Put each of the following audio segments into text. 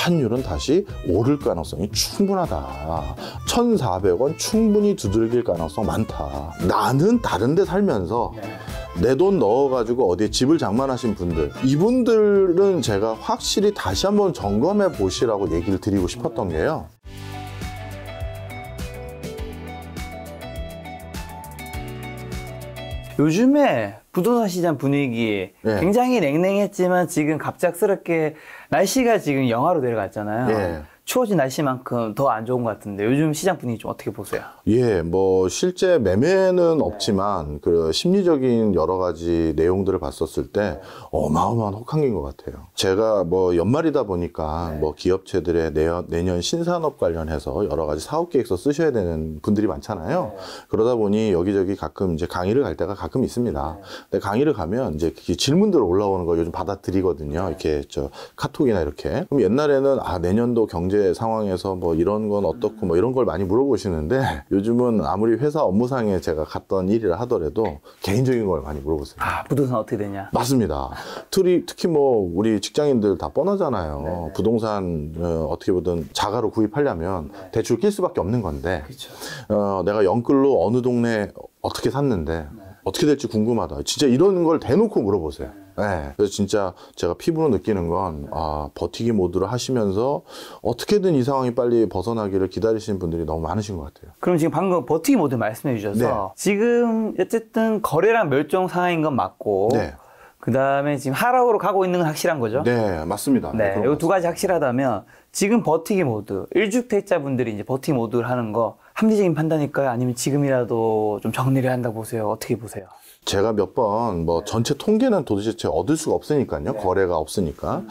환율은 다시 오를 가능성이 충분하다. 1,400원 충분히 두들길 가능성 많다. 나는 다른 데 살면서 내 돈 넣어가지고 어디에 집을 장만하신 분들, 이분들은 제가 확실히 다시 한번 점검해 보시라고 얘기를 드리고 싶었던 게요. 요즘에 부동산 시장 분위기 네. 굉장히 냉랭했지만 지금 갑작스럽게 날씨가 지금 영하로 내려갔잖아요. 네. 추워진 날씨만큼 더 안 좋은 것 같은데 요즘 시장 분위기 좀 어떻게 보세요? 예, 뭐 실제 매매는 없지만 그 심리적인 여러 가지 내용들을 봤었을 때 어마어마한 혹한기인 것 같아요. 제가 뭐 연말이다 보니까 뭐 기업체들의 내년 신산업 관련해서 여러 가지 사업 계획서 쓰셔야 되는 분들이 많잖아요. 그러다 보니 여기저기 가끔 이제 강의를 갈 때가 가끔 있습니다. 근데 강의를 가면 이제 질문들 올라오는 거 요즘 받아드리거든요. 이렇게 저 카톡이나 이렇게. 그럼 옛날에는 내년도 경제 상황에서 뭐 이런 건 어떻고 뭐 이런 걸 많이 물어보시는데 요즘은 아무리 회사 업무상에 제가 갔던 일이라 하더라도 개인적인 걸 많이 물어보세요. 부동산 어떻게 되냐? 맞습니다. 특히 뭐 우리 직장인들 다 뻔하잖아요. 부동산 어떻게 보든 자가로 구입하려면 대출 낄 수밖에 없는 건데 내가 영끌로 어느 동네 어떻게 샀는데 어떻게 될지 궁금하다. 진짜 이런 걸 대놓고 물어보세요. 네. 그래서 진짜 제가 피부로 느끼는 건 버티기 모드를 하시면서 어떻게든 이 상황이 빨리 벗어나기를 기다리시는 분들이 너무 많으신 것 같아요. 그럼 지금 방금 버티기 모드 말씀해 주셔서 지금 어쨌든 거래량 멸종 상황인 건 맞고 그 다음에 지금 하락으로 가고 있는 건 확실한 거죠? 네, 맞습니다. 네, 이 두 가지 확실하다면 지금 버티기 모드, 1주택자 분들이 이제 버티기 모드를 하는 거 합리적인 판단일까요? 아니면 지금이라도 좀 정리를 한다고 보세요? 어떻게 보세요? 제가 몇 번 뭐 전체 통계는 도대체 얻을 수가 없으니까요. 거래가 없으니까.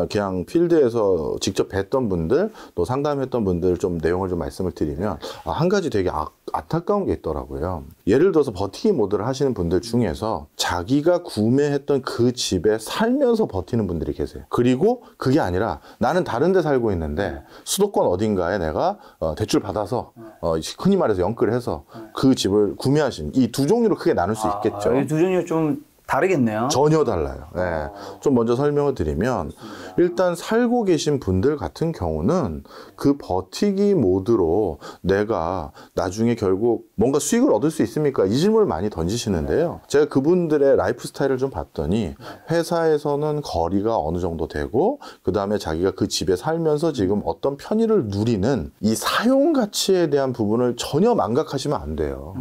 그냥 필드에서 직접 뵀던 분들, 또 상담했던 분들 좀 내용을 좀 말씀을 드리면 한 가지 되게 안타까운 게 있더라고요. 예를 들어서 버티기 모드를 하시는 분들 중에서 자기가 구매했던 그 집에 살면서 버티는 분들이 계세요. 그리고 그게 아니라 나는 다른 데 살고 있는데 수도권 어딘가에 내가 대출 받아서 흔히 말해서 영끌해서 그 집을 구매하신 이 두 종류로 크게 나눌 수 있겠죠. 이 두 종류 좀 다르겠네요. 전혀 달라요. 네. 좀 먼저 설명을 드리면 일단 살고 계신 분들 같은 경우는 그 버티기 모드로 내가 나중에 결국 뭔가 수익을 얻을 수 있습니까? 이 질문을 많이 던지시는데요. 제가 그분들의 라이프 스타일을 좀 봤더니 회사에서는 거리가 어느 정도 되고 그 다음에 자기가 그 집에 살면서 지금 어떤 편의를 누리는 이 사용 가치에 대한 부분을 전혀 망각하시면 안 돼요.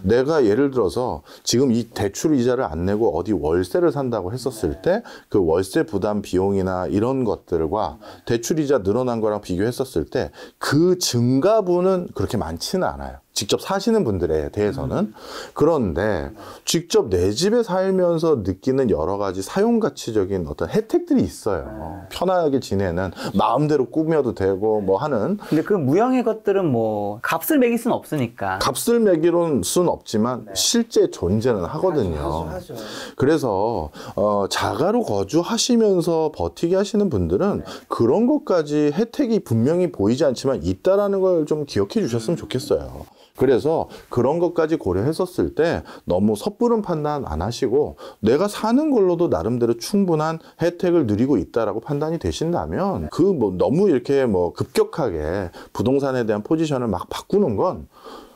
내가 예를 들어서 지금 이 대출 이자를 안 내고 어디 월세를 산다고 했었을 때 그 월세 부담 비용이나 이런 것들과 대출 이자 늘어난 거랑 비교했었을 때 그 증가분은 그렇게 많지는 않아요. 직접 사시는 분들에 대해서는. 그런데 직접 내 집에 살면서 느끼는 여러 가지 사용 가치적인 어떤 혜택들이 있어요. 편하게 지내는, 마음대로 꾸며도 되고 뭐 하는. 근데 그 무형의 것들은 뭐 값을 매길 수는 없으니까. 값을 매길 수는 없지만 실제 존재는 하거든요. 하죠. 그래서 자가로 거주하시면서 버티기 하시는 분들은 그런 것까지 혜택이 분명히 보이지 않지만 있다라는 걸 좀 기억해 주셨으면 좋겠어요. 그래서 그런 것까지 고려했었을 때 너무 섣부른 판단 안 하시고 내가 사는 걸로도 나름대로 충분한 혜택을 누리고 있다라고 판단이 되신다면 그 뭐 너무 이렇게 뭐 급격하게 부동산에 대한 포지션을 막 바꾸는 건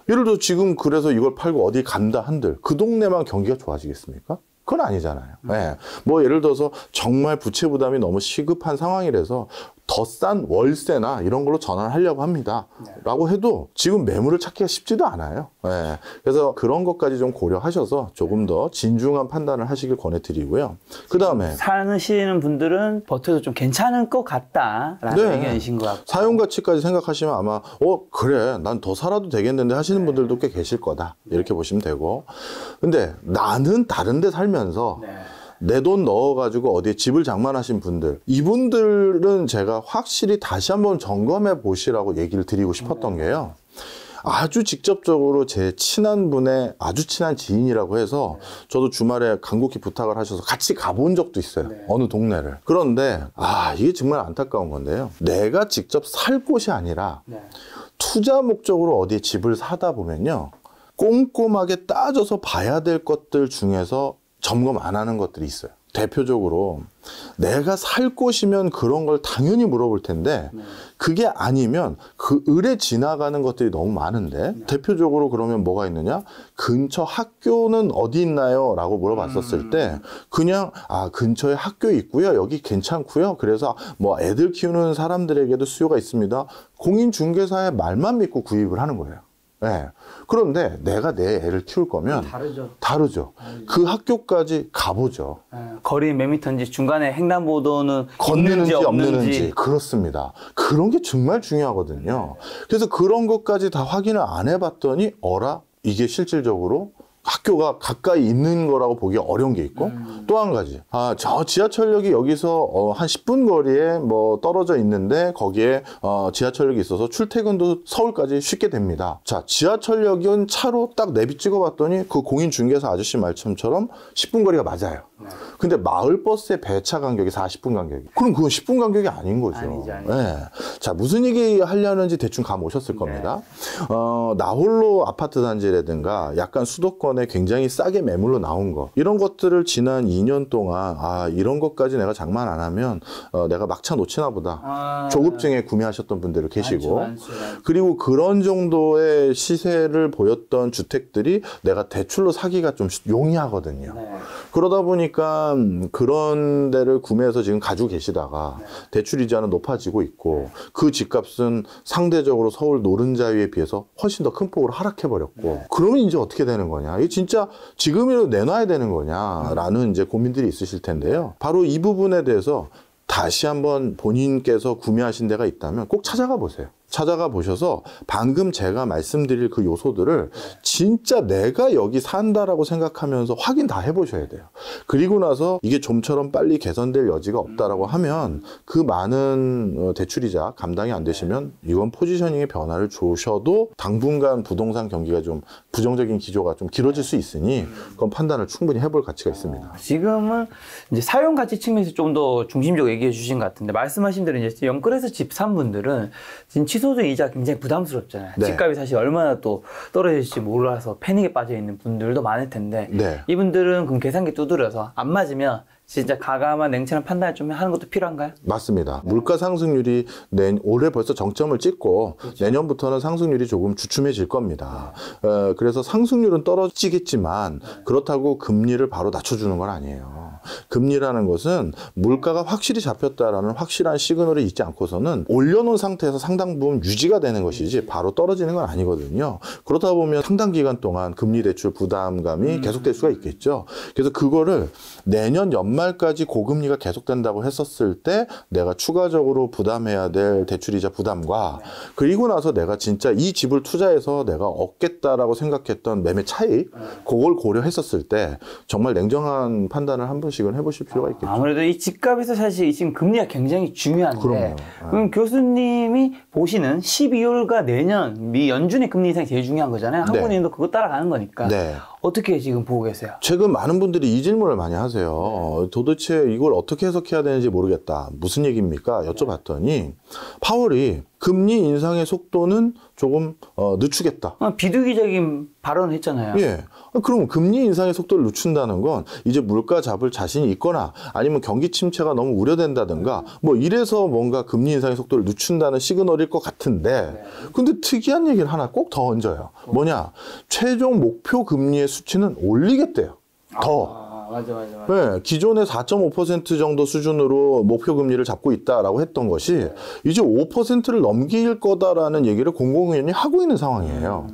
예를 들어 지금 그래서 이걸 팔고 어디 간다 한들 그 동네만 경기가 좋아지겠습니까? 그건 아니잖아요. 네. 뭐 예를 들어서 정말 부채 부담이 너무 시급한 상황이라서 더 싼 월세나 이런 걸로 전환하려고 합니다. 라고 해도 지금 매물을 찾기가 쉽지도 않아요. 네. 그래서 그런 것까지 좀 고려하셔서 조금 더 진중한 판단을 하시길 권해드리고요. 그 다음에 사시는 분들은 버텨도 좀 괜찮을 것 같다라는 의견이신 것 같고 사용 가치까지 생각하시면 아마 그래 난 더 살아도 되겠는데 하시는 분들도 꽤 계실 거다 이렇게 보시면 되고 근데 나는 다른 데 살면서 내 돈 넣어가지고 어디에 집을 장만하신 분들 이분들은 제가 확실히 다시 한번 점검해 보시라고 얘기를 드리고 싶었던 게요. 아주 직접적으로 제 친한 분의 아주 친한 지인이라고 해서 저도 주말에 간곡히 부탁을 하셔서 같이 가본 적도 있어요. 어느 동네를. 그런데 이게 정말 안타까운 건데요. 내가 직접 살 곳이 아니라 투자 목적으로 어디에 집을 사다 보면요. 꼼꼼하게 따져서 봐야 될 것들 중에서 점검 안 하는 것들이 있어요. 대표적으로 내가 살 곳이면 그런 걸 당연히 물어볼 텐데 그게 아니면 그 을에 지나가는 것들이 너무 많은데 대표적으로 그러면 뭐가 있느냐? 근처 학교는 어디 있나요? 라고 물어봤었을 때 그냥 근처에 학교 있고요. 여기 괜찮고요. 그래서 뭐 애들 키우는 사람들에게도 수요가 있습니다. 공인중개사의 말만 믿고 구입을 하는 거예요. 네. 그런데 내가 내 애를 키울 거면 다르죠. 그 학교까지 가보죠. 거리 몇 미터인지 중간에 횡단보도는 건너는지 없는지. 그렇습니다. 그런 게 정말 중요하거든요. 그래서 그런 것까지 다 확인을 안 해봤더니 이게 실질적으로 학교가 가까이 있는 거라고 보기 어려운 게 있고 또 한 가지 저 지하철역이 여기서 한 10분 거리에 뭐 떨어져 있는데 거기에 지하철역이 있어서 출퇴근도 서울까지 쉽게 됩니다. 자, 지하철역은 차로 딱 내비 찍어봤더니 그 공인중개사 아저씨 말씀처럼 10분 거리가 맞아요. 근데 마을버스의 배차 간격이 40분 간격이. 그럼 그건 10분 간격이 아닌 거죠. 아니죠. 네. 자, 무슨 얘기 하려는지 대충 감 오셨을 겁니다. 나홀로 아파트 단지라든가 약간 수도권에 굉장히 싸게 매물로 나온 거. 이런 것들을 지난 2년 동안 이런 것까지 내가 장만 안 하면 내가 막차 놓치나 보다. 조급증에 구매하셨던 분들 계시고. 많죠. 그리고 그런 정도의 시세를 보였던 주택들이 내가 대출로 사기가 좀 용이하거든요. 그러다 보니까 그런 데를 구매해서 지금 가지고 계시다가 대출 이자는 높아지고 있고 그 집값은 상대적으로 서울 노른자위에 비해서 훨씬 더 큰 폭으로 하락해 버렸고 그러면 이제 어떻게 되는 거냐? 이게 진짜 지금이라도 내놔야 되는 거냐라는 이제 고민들이 있으실 텐데요. 바로 이 부분에 대해서 다시 한번 본인께서 구매하신 데가 있다면 꼭 찾아가 보세요. 찾아가 보셔서 방금 제가 말씀드릴 그 요소들을 진짜 내가 여기 산다라고 생각하면서 확인 다 해보셔야 돼요. 그리고 나서 이게 좀처럼 빨리 개선될 여지가 없다라고 하면 그 많은 대출이자 감당이 안 되시면 이건 포지셔닝의 변화를 주셔도 당분간 부동산 경기가 좀 부정적인 기조가 좀 길어질 수 있으니 그건 판단을 충분히 해볼 가치가 있습니다. 지금은 이제 사용 가치 측면에서 좀 더 중심적으로 얘기해 주신 것 같은데 말씀하신 대로 이제 연끌해서 집 산 분들은 지금 취소된 이자 굉장히 부담스럽잖아요. 네. 집값이 사실 얼마나 또 떨어질지 몰라서 패닉에 빠져 있는 분들도 많을 텐데 이분들은 그럼 계산기 두드려서 안 맞으면 진짜 가감한 냉철한 판단을 좀 하는 것도 필요한가요? 맞습니다. 물가 상승률이 올해 벌써 정점을 찍고 내년부터는 상승률이 조금 주춤해질 겁니다. 그래서 상승률은 떨어지겠지만 그렇다고 금리를 바로 낮춰주는 건 아니에요. 금리라는 것은 물가가 확실히 잡혔다라는 확실한 시그널이 있지 않고서는 올려놓은 상태에서 상당 부분 유지가 되는 것이지 바로 떨어지는 건 아니거든요. 그렇다 보면 상당 기간 동안 금리 대출 부담감이 계속될 수가 있겠죠. 그래서 그거를 내년 연말까지 고금리가 계속된다고 했었을 때 내가 추가적으로 부담해야 될 대출이자 부담과 그리고 나서 내가 진짜 이 집을 투자해서 내가 얻겠다라고 생각했던 매매 차익 그걸 고려했었을 때 정말 냉정한 판단을 한 번씩은 해보실 필요가 있겠죠. 아무래도 이 집값에서 사실 지금 금리가 굉장히 중요한데 그럼요. 그럼 교수님이 보시는 12월과 내년 미 연준의 금리 인상이 제일 중요한 거잖아요. 한국은행도 그거 따라가는 거니까 어떻게 지금 보고 계세요? 최근 많은 분들이 이 질문을 많이 하세요. 도대체 이걸 어떻게 해석해야 되는지 모르겠다. 무슨 얘기입니까? 여쭤봤더니 파월이 금리 인상의 속도는 조금 늦추겠다. 비두기적인 발언을 했잖아요. 예. 그럼 금리 인상의 속도를 늦춘다는 건 이제 물가 잡을 자신이 있거나 아니면 경기 침체가 너무 우려된다든가 뭐 이래서 뭔가 금리 인상의 속도를 늦춘다는 시그널일 것 같은데 근데 특이한 얘기를 하나 꼭 더 얹어요. 뭐냐? 최종 목표 금리의 수치는 올리겠대요. 더. 맞아. 네, 기존의 4.5% 정도 수준으로 목표 금리를 잡고 있다라고 했던 것이 이제 5%를 넘길 거다라는 얘기를 공공연히 하고 있는 상황이에요.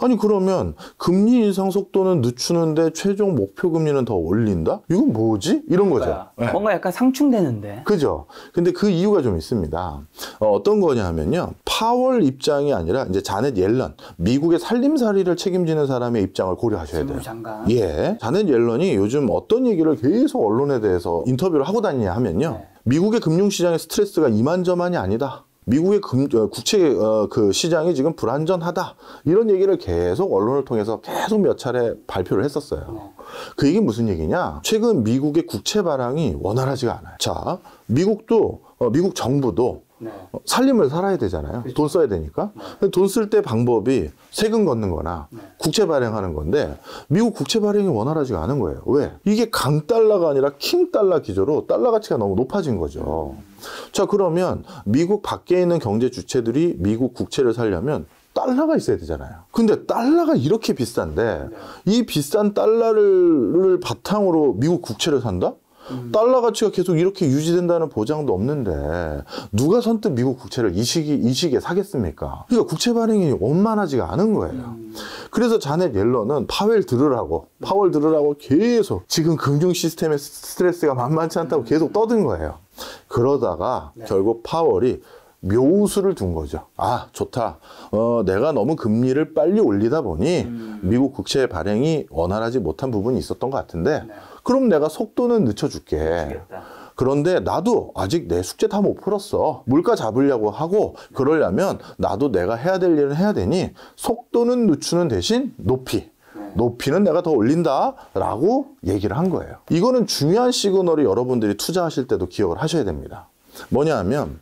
아니 그러면 금리 인상 속도는 늦추는데 최종 목표 금리는 더 올린다? 이건 뭐지? 이런 거죠. 뭔가 약간 상충되는데. 그죠? 근데 그 이유가 좀 있습니다. 어떤 거냐 하면요. 파월 입장이 아니라 이제 자넷 옐런, 미국의 살림살이를 책임지는 사람의 입장을 고려하셔야 돼요. 장관. 예. 자넷 옐런이 요즘 어떤 얘기를 계속 언론에 대해서 인터뷰를 하고 다니냐 하면요. 미국의 금융시장의 스트레스가 이만저만이 아니다. 미국의 국채 그 시장이 지금 불안전하다. 이런 얘기를 계속 언론을 통해서 계속 몇 차례 발표를 했었어요. 그 얘기는 무슨 얘기냐? 최근 미국의 국채 발행이 원활하지가 않아요. 자, 미국 정부도 네. 살림을 살아야 되잖아요. 그렇죠. 돈 써야 되니까. 돈 쓸 때 방법이 세금 걷는 거나 국채 발행하는 건데 미국 국채 발행이 원활하지가 않은 거예요. 왜? 이게 강달러가 아니라 킹달러 기조로 달러 가치가 너무 높아진 거죠. 자, 그러면 미국 밖에 있는 경제 주체들이 미국 국채를 사려면 달러가 있어야 되잖아요. 근데 달러가 이렇게 비싼데 이 비싼 달러를 바탕으로 미국 국채를 산다? 달러 가치가 계속 이렇게 유지된다는 보장도 없는데 누가 선뜻 미국 국채를 이 시기에 사겠습니까? 그러니까 국채 발행이 원만하지가 않은 거예요. 그래서 자넷 옐런은 파월 들으라고 계속 지금 금융 시스템의 스트레스가 만만치 않다고 계속 떠든 거예요. 그러다가 결국 파월이 묘수를 둔 거죠. 아, 좋다. 내가 너무 금리를 빨리 올리다 보니 미국 국채 발행이 원활하지 못한 부분이 있었던 것 같은데 그럼 내가 속도는 늦춰줄게. 그런데 나도 아직 내 숙제 다 못 풀었어. 물가 잡으려고 하고 그러려면 나도 내가 해야 될 일은 해야 되니 속도는 늦추는 대신 높이는 내가 더 올린다 라고 얘기를 한 거예요. 이거는 중요한 시그널을 여러분들이 투자하실 때도 기억을 하셔야 됩니다. 뭐냐 하면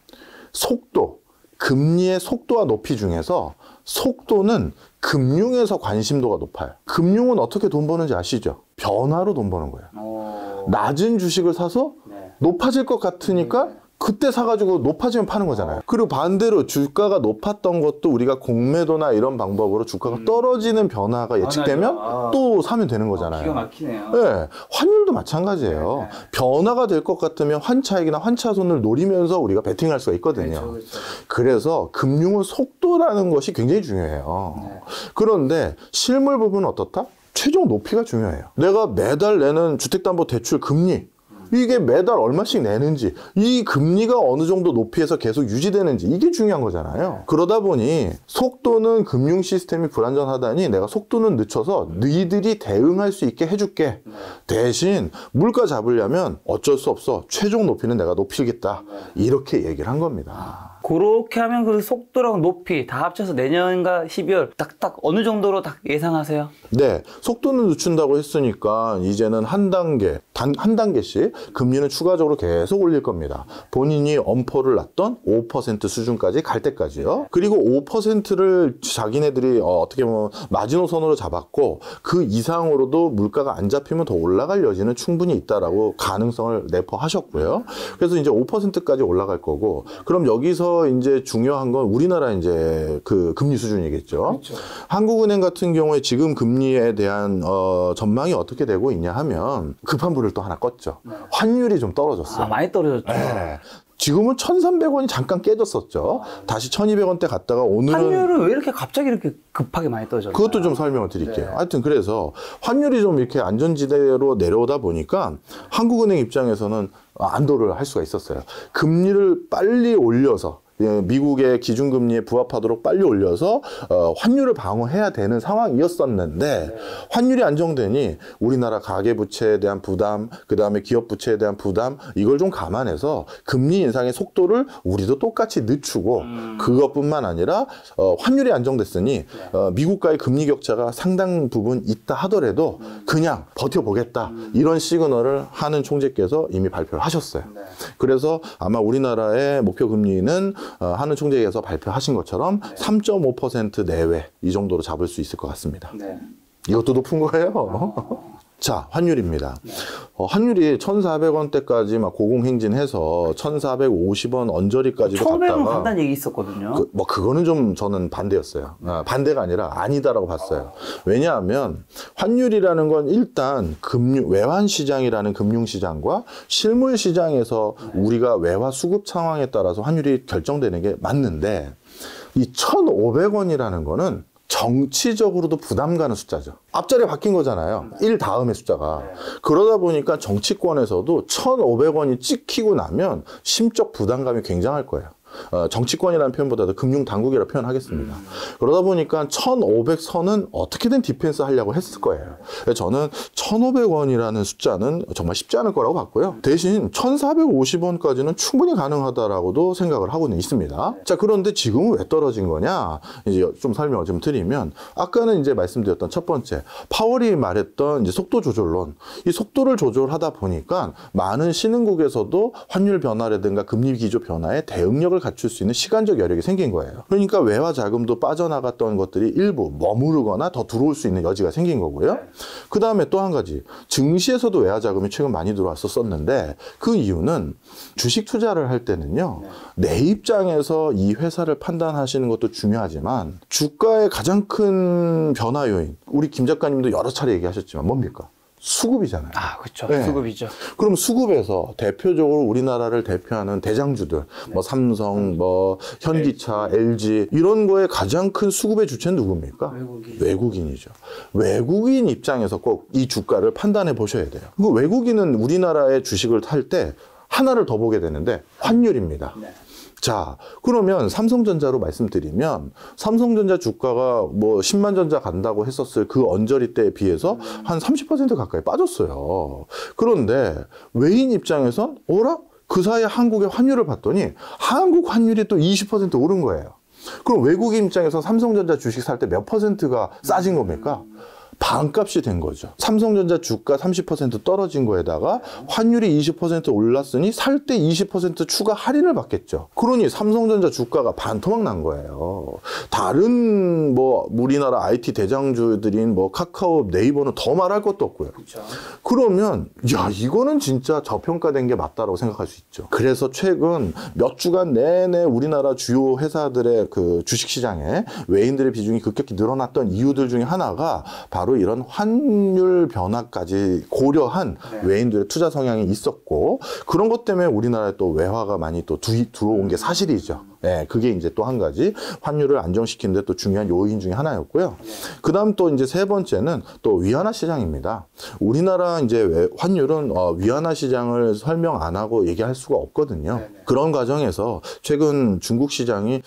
금리의 속도와 높이 중에서 속도는 금융에서 관심도가 높아요. 금융은 어떻게 돈 버는지 아시죠? 변화로 돈 버는 거예요. 낮은 주식을 사서 높아질 것 같으니까 그때 사가지고 높아지면 파는 거잖아요. 그리고 반대로 주가가 높았던 것도 우리가 공매도나 이런 방법으로 주가가 떨어지는 변화가 예측되면 또 사면 되는 거잖아요. 기가 막히네요. 네, 환율도 마찬가지예요. 변화가 될 것 같으면 환차익이나 환차손을 노리면서 우리가 베팅할 수가 있거든요. 그렇죠. 그래서 금융은 속도라는 것이 굉장히 중요해요. 그런데 실물 부분은 어떻다? 최종 높이가 중요해요. 내가 매달 내는 주택담보대출 금리 이게 매달 얼마씩 내는지 이 금리가 어느 정도 높이에서 계속 유지되는지 이게 중요한 거잖아요. 그러다 보니 속도는 금융 시스템이 불안전하다니 내가 속도는 늦춰서 너희들이 대응할 수 있게 해줄게. 대신 물가 잡으려면 어쩔 수 없어. 최종 높이는 내가 높이겠다. 이렇게 얘기를 한 겁니다. 그렇게 하면 그 속도랑 높이 다 합쳐서 내년과 12월 딱딱 어느 정도로 딱 예상하세요? 네, 속도는 늦춘다고 했으니까 이제는 한 단계씩 금리는 추가적으로 계속 올릴 겁니다. 본인이 엄포를 놨던 5% 수준까지 갈 때까지요. 그리고 5%를 자기네들이 어떻게 보면 마지노선으로 잡았고 그 이상으로도 물가가 안 잡히면 더 올라갈 여지는 충분히 있다라고 가능성을 내포하셨고요. 그래서 이제 5%까지 올라갈 거고 그럼 여기서 이제 중요한 건 우리나라 이제 그 금리 수준이겠죠. 그렇죠. 한국은행 같은 경우에 지금 금리에 대한 전망이 어떻게 되고 있냐 하면 급한 불을 또 하나 껐죠. 환율이 좀 떨어졌어요. 많이 떨어졌죠. 네. 지금은 1,300원이 잠깐 깨졌었죠. 다시 1,200원대 갔다가 오늘은 환율은 왜 이렇게 갑자기 이렇게 급하게 많이 떨어졌나요? 그것도 좀 설명을 드릴게요. 하여튼 그래서 환율이 좀 이렇게 안전지대로 내려오다 보니까 한국은행 입장에서는 안도를 할 수가 있었어요. 금리를 빨리 올려서 미국의 기준금리에 부합하도록 빨리 올려서 환율을 방어해야 되는 상황이었었는데 환율이 안정되니 우리나라 가계부채에 대한 부담, 그 다음에 기업부채에 대한 부담 이걸 좀 감안해서 금리 인상의 속도를 우리도 똑같이 늦추고 그것뿐만 아니라 환율이 안정됐으니 미국과의 금리 격차가 상당 부분 있다 하더라도 그냥 버텨보겠다 이런 시그널을 하는 총재께서 이미 발표를 하셨어요. 그래서 아마 우리나라의 목표 금리는 하는 총재께서 발표하신 것처럼 3.5% 내외 이 정도로 잡을 수 있을 것 같습니다. 이것도 높은 거예요. 자, 환율입니다. 환율이 1,400원대까지 막 고공행진해서 1,450원 언저리까지도 1,500원 갔다가 간다는 얘기 있었거든요. 그거는 좀 저는 반대였어요. 반대가 아니라 아니다라고 봤어요. 왜냐하면 환율이라는 건 일단 외환 시장이라는 금융 시장과 실물 시장에서 우리가 외화 수급 상황에 따라서 환율이 결정되는 게 맞는데 이 1,500원이라는 거는 정치적으로도 부담 가는 숫자죠. 앞자리가 바뀐 거잖아요. 1 다음의 숫자가. 그러다 보니까 정치권에서도 1,500원이 찍히고 나면 심적 부담감이 굉장할 거예요. 정치권이라는 표현보다도 금융당국이라고 표현하겠습니다. 그러다 보니까 1,500선은 어떻게든 디펜스 하려고 했을 거예요. 저는 1,500원이라는 숫자는 정말 쉽지 않을 거라고 봤고요. 대신 1,450원까지는 충분히 가능하다라고도 생각을 하고는 있습니다. 자, 그런데 지금은 왜 떨어진 거냐? 이제 좀 설명을 좀 드리면 아까는 이제 말씀드렸던 첫 번째 파월이 말했던 이제 속도 조절론. 이 속도를 조절하다 보니까 많은 신흥국에서도 환율 변화라든가 금리 기조 변화에 대응력을 갖추지 맞출 수 있는 시간적 여력이 생긴 거예요. 그러니까 외화 자금도 빠져나갔던 것들이 일부 머무르거나 더 들어올 수 있는 여지가 생긴 거고요. 그 다음에 또 한 가지, 증시에서도 외화 자금이 최근 많이 들어왔었는데 그 이유는 주식 투자를 할 때는요, 내 입장에서 이 회사를 판단하시는 것도 중요하지만 주가의 가장 큰 변화 요인, 우리 김 작가님도 여러 차례 얘기하셨지만 뭡니까? 수급이잖아요. 아, 그렇죠. 네. 수급이죠. 그럼 수급에서 대표적으로 우리나라를 대표하는 대장주들, 뭐 삼성, 뭐 현기차, LG 이런 거에 가장 큰 수급의 주체는 누굽니까? 외국인이죠. 외국인 입장에서 꼭 이 주가를 판단해 보셔야 돼요. 그 외국인은 우리나라의 주식을 살 때 하나를 더 보게 되는데 환율입니다. 자, 그러면 삼성전자로 말씀드리면 삼성전자 주가가 뭐 10만 전자 간다고 했었을 그 언저리 때에 비해서 한 30% 가까이 빠졌어요. 그런데 외인 입장에선 어라? 그 사이에 한국의 환율을 봤더니 한국 환율이 또 20% 오른 거예요. 그럼 외국인 입장에서 삼성전자 주식 살 때 몇 퍼센트가 싸진 겁니까? 반값이 된 거죠. 삼성전자 주가 30% 떨어진 거에다가 환율이 20% 올랐으니 살 때 20% 추가 할인을 받겠죠. 그러니 삼성전자 주가가 반토막 난 거예요. 다른 뭐 우리나라 IT 대장주들인 뭐 카카오, 네이버는 더 말할 것도 없고요. 그렇죠. 그러면 야, 이거는 진짜 저평가된 게 맞다라고 생각할 수 있죠. 그래서 최근 몇 주간 내내 우리나라 주요 회사들의 그 주식시장에 외인들의 비중이 급격히 늘어났던 이유들 중에 하나가 바로 이런 환율 변화까지 고려한 외인들의 투자 성향이 있었고, 그런 것 때문에 우리나라에 또 외화가 많이 또 들어온 게 사실이죠. 네, 그게 이제 또 한 가지 환율을 안정시키는 데 또 중요한 요인 중에 하나였고요. 그 다음 또 이제 세 번째는 또 위안화 시장입니다. 우리나라 이제 환율은 위안화 시장을 설명 안 하고 얘기할 수가 없거든요. 그런 과정에서 최근 중국 시장이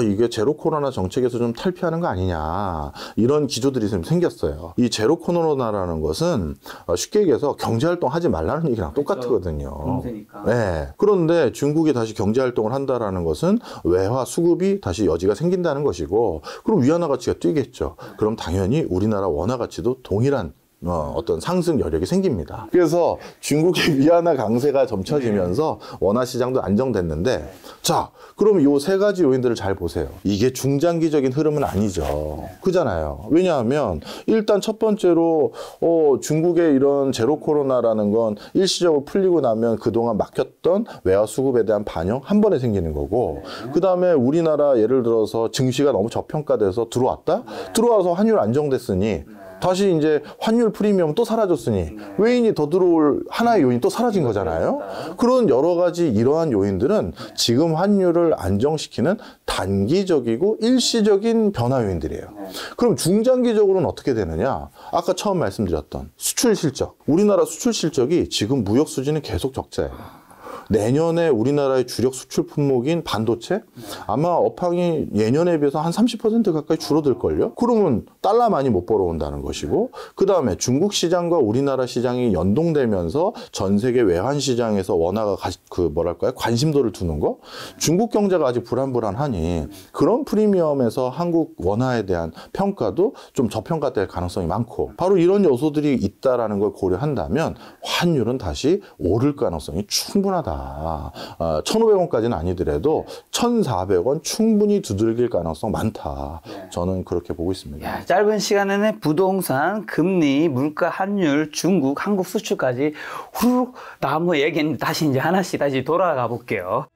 이게 제로 코로나 정책에서 좀 탈피하는 거 아니냐, 이런 기조들이 좀 생겼어요. 이 제로 코로나라는 것은 쉽게 얘기해서 경제활동 하지 말라는 얘기랑 똑같거든요. 공세니까. 네. 그런데 중국이 다시 경제활동을 한다라는 것은 외화 수급이 다시 여지가 생긴다는 것이고, 그럼 위안화 가치가 뛰겠죠. 그럼 당연히 우리나라 원화 가치도 동일한 어떤 상승 여력이 생깁니다. 그래서 중국의 위안화 강세가 점쳐지면서 원화 시장도 안정됐는데, 자, 그럼 요 세 가지 요인들을 잘 보세요. 이게 중장기적인 흐름은 아니죠. 그잖아요. 왜냐하면 일단 첫 번째로 중국의 이런 제로 코로나라는 건 일시적으로 풀리고 나면 그동안 막혔던 외화 수급에 대한 반영 한 번에 생기는 거고, 그 다음에 우리나라 예를 들어서 증시가 너무 저평가돼서 들어왔다? 들어와서 환율 안정됐으니 다시 이제 환율 프리미엄 또 사라졌으니 외인이 더 들어올 하나의 요인이 또 사라진 거잖아요. 그런 여러 가지 이러한 요인들은 지금 환율을 안정시키는 단기적이고 일시적인 변화 요인들이에요. 그럼 중장기적으로는 어떻게 되느냐? 아까 처음 말씀드렸던 수출 실적. 우리나라 수출 실적이 지금 무역 수지는 계속 적자예요. 내년에 우리나라의 주력 수출 품목인 반도체 아마 업황이 예년에 비해서 한 30% 가까이 줄어들걸요. 그러면 달러 많이 못 벌어온다는 것이고, 그 다음에 중국 시장과 우리나라 시장이 연동되면서 전 세계 외환 시장에서 원화가 관심도를 두는 거, 중국 경제가 아직 불안불안하니 그런 프리미엄에서 한국 원화에 대한 평가도 좀 저평가될 가능성이 많고, 바로 이런 요소들이 있다라는 걸 고려한다면 환율은 다시 오를 가능성이 충분하다. 1,500원까지는 아니더라도 1,400원 충분히 두들길 가능성 많다. 저는 그렇게 보고 있습니다. 야, 짧은 시간에는 부동산, 금리, 물가, 환율, 중국, 한국 수출까지 후루룩 나무 얘기했는데 다시 이제 하나씩 다시 돌아가 볼게요.